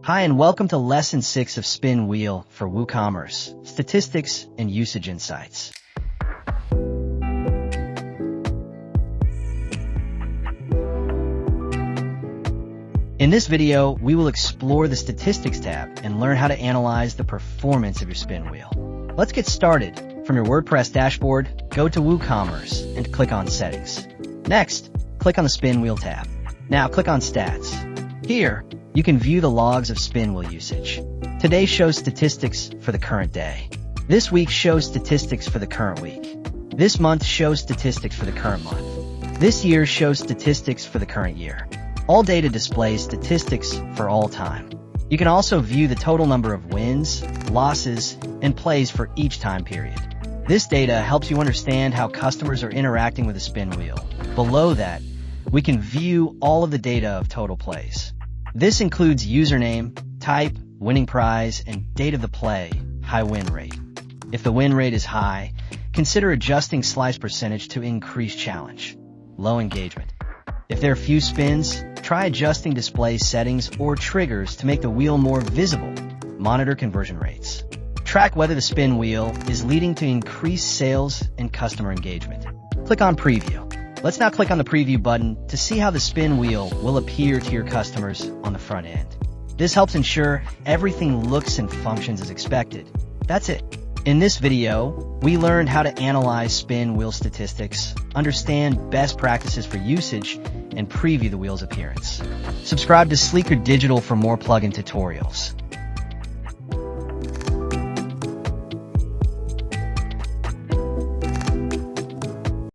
Hi and welcome to Lesson 6 of Spin Wheel for WooCommerce, Statistics and Usage Insights. In this video, we will explore the Statistics tab and learn how to analyze the performance of your spin wheel. Let's get started. From your WordPress dashboard, go to WooCommerce and click on Settings. Next, click on the Spin Wheel tab. Now click on Stats. Here, you can view the logs of spin wheel usage. Today shows statistics for the current day. This week shows statistics for the current week. This month shows statistics for the current month. This year shows statistics for the current year. All data displays statistics for all time. You can also view the total number of wins, losses, and plays for each time period. This data helps you understand how customers are interacting with the spin wheel. Below that, we can view all of the data of total plays. This includes username, type, winning prize, and date of the play, high win rate. If the win rate is high, consider adjusting slice percentage to increase challenge. Low engagement. If there are few spins, try adjusting display settings or triggers to make the wheel more visible. Monitor conversion rates. Track whether the spin wheel is leading to increased sales and customer engagement. Click on Preview. Let's now click on the Preview button to see how the spin wheel will appear to your customers on the front end. This helps ensure everything looks and functions as expected. That's it. In this video, we learned how to analyze spin wheel statistics, understand best practices for usage, and preview the wheel's appearance. Subscribe to Sleekr Digital for more plugin tutorials.